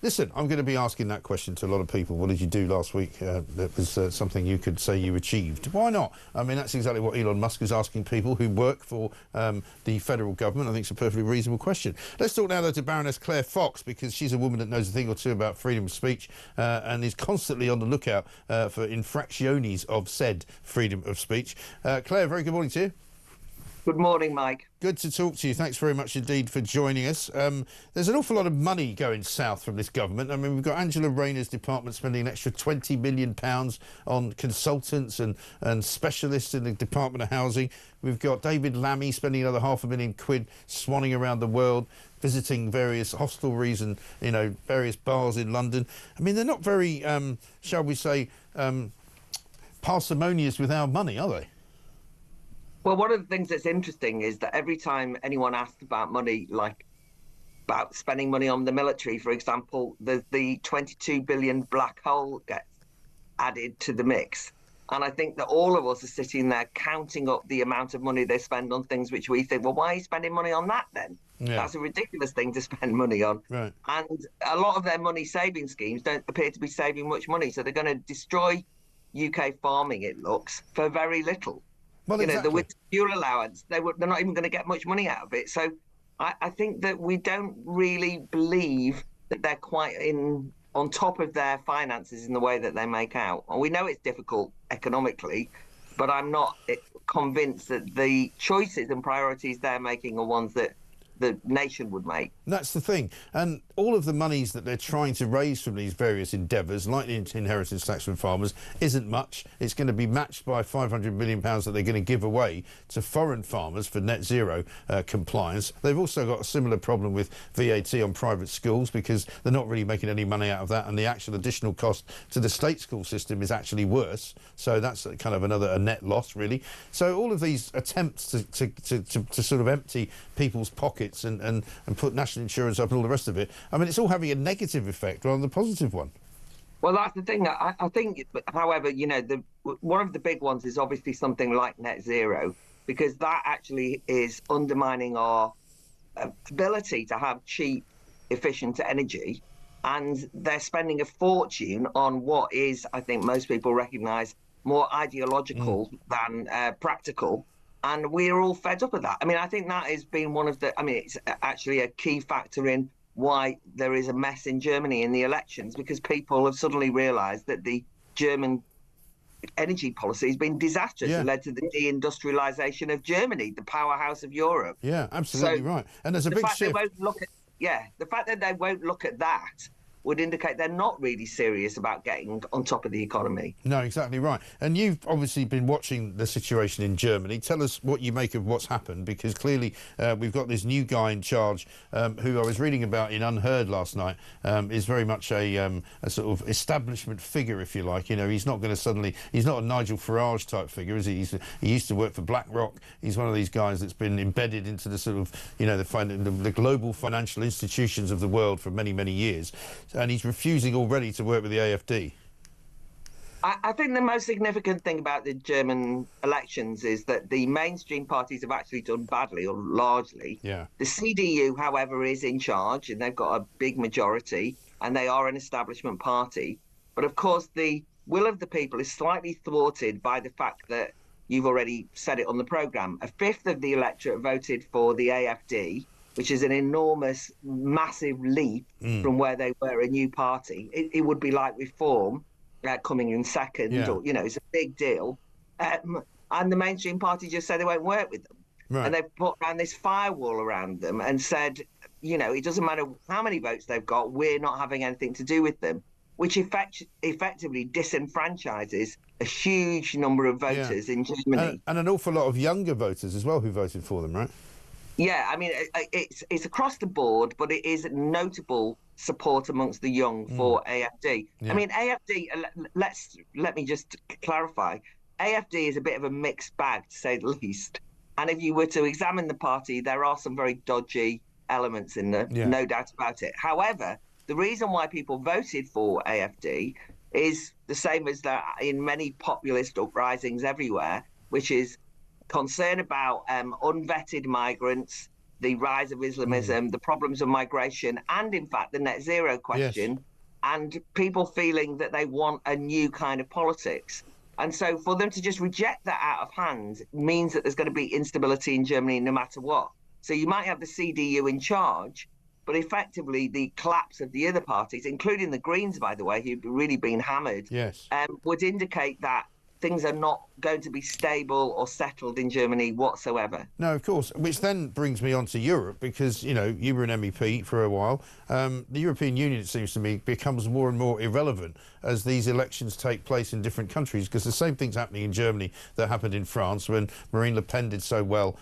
Listen, I'm going to be asking that question to a lot of people. What did you do last week that was something you could say you achieved? Why not? I mean, that's exactly what Elon Musk is asking people who work for the federal government. I think it's a perfectly reasonable question. Let's talk now, though, to Baroness Claire Fox, because she's a woman that knows a thing or two about freedom of speech and is constantly on the lookout for infractiones of said freedom of speech. Claire, very good morning to you. Good morning, Mike. Good to talk to you. Thanks very much indeed for joining us. There's an awful lot of money going south from this government. I mean, we've got Angela Rayner's department spending an extra £20 million on consultants and specialists in the Department of Housing. We've got David Lammy spending another £500,000 swanning around the world, visiting various hostelries and, you know, various bars in London. I mean, they're not very, shall we say, parsimonious with our money, are they? Well, one of the things that's interesting is that every time anyone asks about money, like about spending money on the military, for example, the 22 billion black hole gets added to the mix. And I think that all of us are sitting there counting up the amount of money they spend on things which we think, well, why are you spending money on that then? Yeah. That's a ridiculous thing to spend money on. Right. And a lot of their money saving schemes don't appear to be saving much money. So they're going to destroy UK farming, it looks, for very little. Well, you exactly. know, with fuel allowance, they're not even going to get much money out of it. So I think that we don't really believe that they're quite on top of their finances in the way that they make out. And we know it's difficult economically, but I'm not convinced that the choices and priorities they're making are ones that the nation would make. That's the thing. And all of the monies that they're trying to raise from these various endeavours, like the inheritance tax from farmers, isn't much. It's going to be matched by £500 million that they're going to give away to foreign farmers for net zero compliance. They've also got a similar problem with VAT on private schools, because they're not really making any money out of that, and the actual additional cost to the state school system is actually worse. So that's kind of a net loss, really. So all of these attempts to sort of empty people's pockets and put national insurance up and all the rest of it, I mean, it's all having a negative effect rather than a positive one. Well, that's the thing. I think, however, you know, one of the big ones is obviously something like net zero, because that actually is undermining our ability to have cheap, efficient energy. And they're spending a fortune on what is, I think most people recognise, more ideological than practical. And we're all fed up with that. I mean, I think that has been one of the, I mean, it's actually a key factor in why there is a mess in Germany in the elections, because people have suddenly realised that the German energy policy has been disastrous. It led to the deindustrialisation of Germany, the powerhouse of Europe. Yeah, absolutely right. And there's a big shift. The fact that they won't look at that would indicate they're not really serious about getting on top of the economy. No, exactly right. And you've obviously been watching the situation in Germany. Tell us what you make of what's happened, because clearly we've got this new guy in charge who I was reading about in Unheard last night, is very much a sort of establishment figure, if you like. You know, he's not going to suddenly, he's not a Nigel Farage type figure, is he? He used to work for BlackRock. He's one of these guys that's been embedded into the sort of, you know, the global financial institutions of the world for many, many years. And he's refusing already to work with the AfD. I think the most significant thing about the German elections is that the mainstream parties have actually done badly, or largely. Yeah. The CDU, however, is in charge, and they've got a big majority, and they are an establishment party. But of course, the will of the people is slightly thwarted by the fact that you've already said it on the programme. A fifth of the electorate voted for the AfD, which is an enormous, massive leap from where they were a new party. It would be like Reform coming in second, or, you know, it's a big deal. And the mainstream party just said they won't work with them. Right. And they've put around this firewall around them and said, you know, it doesn't matter how many votes they've got, we're not having anything to do with them, which effectively disenfranchises a huge number of voters in Germany. And an awful lot of younger voters as well who voted for them, right? Yeah, I mean, it's across the board, but it is notable support amongst the young for AfD. Yeah. I mean, AfD, let me just clarify, AfD is a bit of a mixed bag, to say the least. And if you were to examine the party, there are some very dodgy elements in there, no doubt about it. However, the reason why people voted for AfD is the same as that in many populist uprisings everywhere, which is concern about unvetted migrants, the rise of Islamism, the problems of migration, and in fact the net zero question, Yes. and people feeling that they want a new kind of politics. And so for them to just reject that out of hand means that there's going to be instability in Germany no matter what. So you might have the CDU in charge, but effectively the collapse of the other parties, including the Greens, by the way, who've really been hammered, Yes. would indicate that things are not going to be stable or settled in Germany whatsoever. No, of course, which then brings me on to Europe, because, you know, you were an MEP for a while. The European Union, it seems to me, becomes more and more irrelevant as these elections take place in different countries, because the same thing's happening in Germany that happened in France when Marine Le Pen did so well.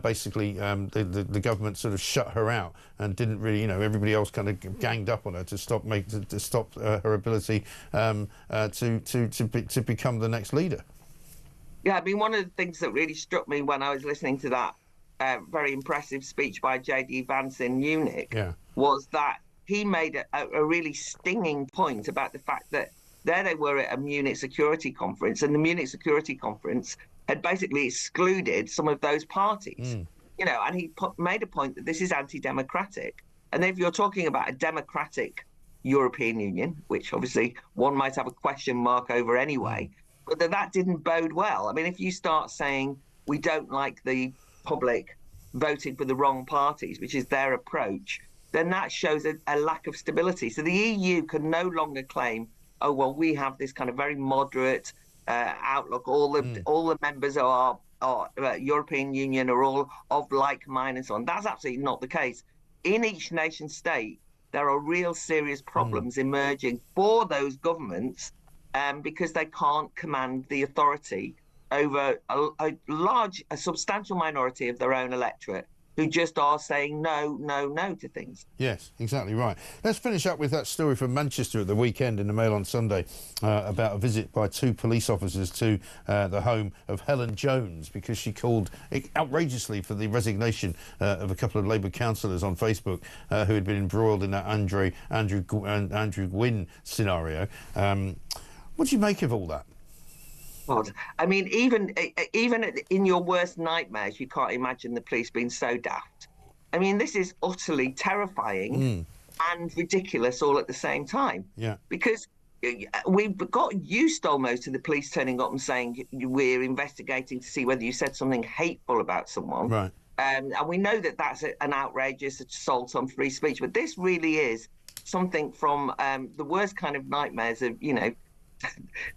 Basically, the government sort of shut her out and didn't really, you know, everybody else kind of ganged up on her to stop her ability to become the next leader. Yeah, I mean, one of the things that really struck me when I was listening to that very impressive speech by J.D. Vance in Munich was that he made a really stinging point about the fact that there they were at a Munich Security Conference, and the Munich Security Conference had basically excluded some of those parties. You know, and he made a point that this is anti-democratic. And if you're talking about a democratic European Union, which obviously one might have a question mark over anyway, but that didn't bode well. I mean, if you start saying we don't like the public voting for the wrong parties, which is their approach, then that shows a lack of stability. So the EU can no longer claim, oh, well, we have this kind of very moderate outlook. All the members of our European Union are all of like mind and so on. That's absolutely not the case. In each nation state, there are real serious problems emerging for those governments because they can't command the authority over a substantial minority of their own electorate who just are saying no to things. Yes, exactly right. Let's finish up with that story from Manchester at the weekend in the Mail on Sunday about a visit by 2 police officers to the home of Helen Jones because she called outrageously for the resignation of a couple of Labour councillors on Facebook who had been embroiled in that Andrew Gwynn scenario. What do you make of all that? God. I mean, even in your worst nightmares, you can't imagine the police being so daft. I mean, this is utterly terrifying and ridiculous all at the same time. Yeah. Because we've got used almost to the police turning up and saying we're investigating to see whether you said something hateful about someone. Right. And we know that that's an outrageous assault on free speech. But this really is something from the worst kind of nightmares of,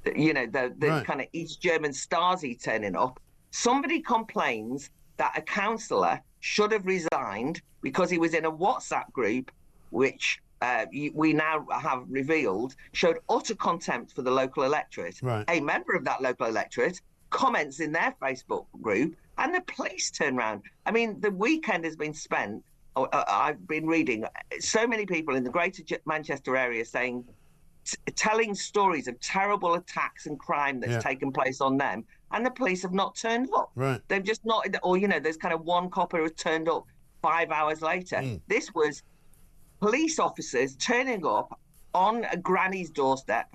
the kind of East German Stasi turning up. Somebody complains that a councillor should have resigned because he was in a WhatsApp group, which we now have revealed showed utter contempt for the local electorate. Right. A member of that local electorate comments in their Facebook group, and the police turn around. I mean, the weekend has been spent. I've been reading so many people in the Greater Manchester area telling stories of terrible attacks and crime that's taken place on them, and the police have not turned up. Right. They've just not, or there's kind of one cop who has turned up 5 hours later. This was police officers turning up on a granny's doorstep,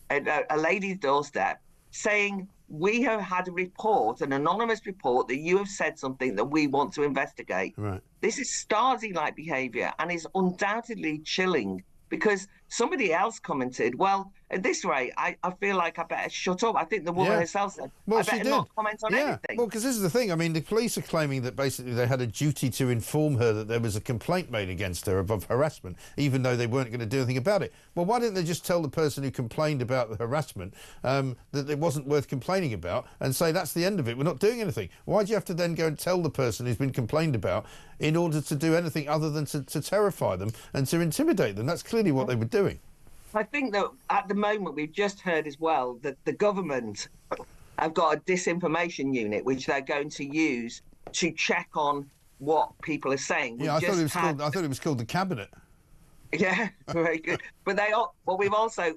a lady's doorstep, saying, we have had a report, an anonymous report, that you have said something that we want to investigate. Right. This is Stasi-like behaviour and is undoubtedly chilling. Because somebody else commented, well, at this rate, I feel like I better shut up. I think the woman herself said, I better not comment on anything. Well, because this is the thing. I mean, the police are claiming that basically they had a duty to inform her that there was a complaint made against her of harassment, even though they weren't going to do anything about it. Well, why didn't they just tell the person who complained about the harassment that it wasn't worth complaining about and say, that's the end of it, we're not doing anything? Why do you have to then go and tell the person who's been complained about in order to do anything other than to terrify them and to intimidate them? That's clearly what they were doing. I think that at the moment we've just heard as well that the government have got a disinformation unit which they're going to use to check on what people are saying. Yeah, I thought it was called the cabinet. Yeah, very good. But we've also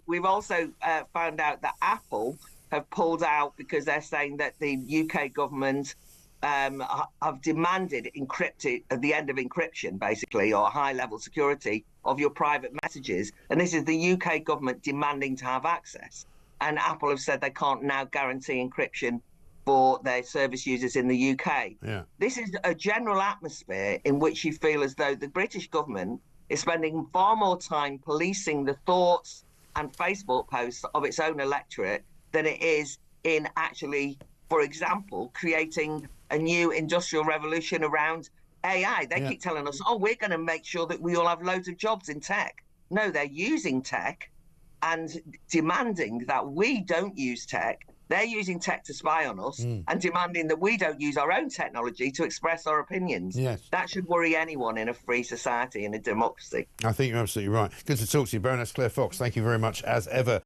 found out that Apple have pulled out because they're saying that the UK government have demanded at the end of encryption, basically, or high-level security of your private messages. And this is the UK government demanding to have access. And Apple have said they can't now guarantee encryption for their service users in the UK. Yeah. This is a general atmosphere in which you feel as though the British government is spending far more time policing the thoughts and Facebook posts of its own electorate than it is in actually, for example, creating a new industrial revolution around AI. They keep telling us, oh, we're going to make sure that we all have loads of jobs in tech. No, they're using tech and demanding that we don't use tech. They're using tech to spy on us and demanding that we don't use our own technology to express our opinions. Yes. That should worry anyone in a free society, in a democracy. I think you're absolutely right. Good to talk to you, Baroness Claire Fox. Thank you very much, as ever.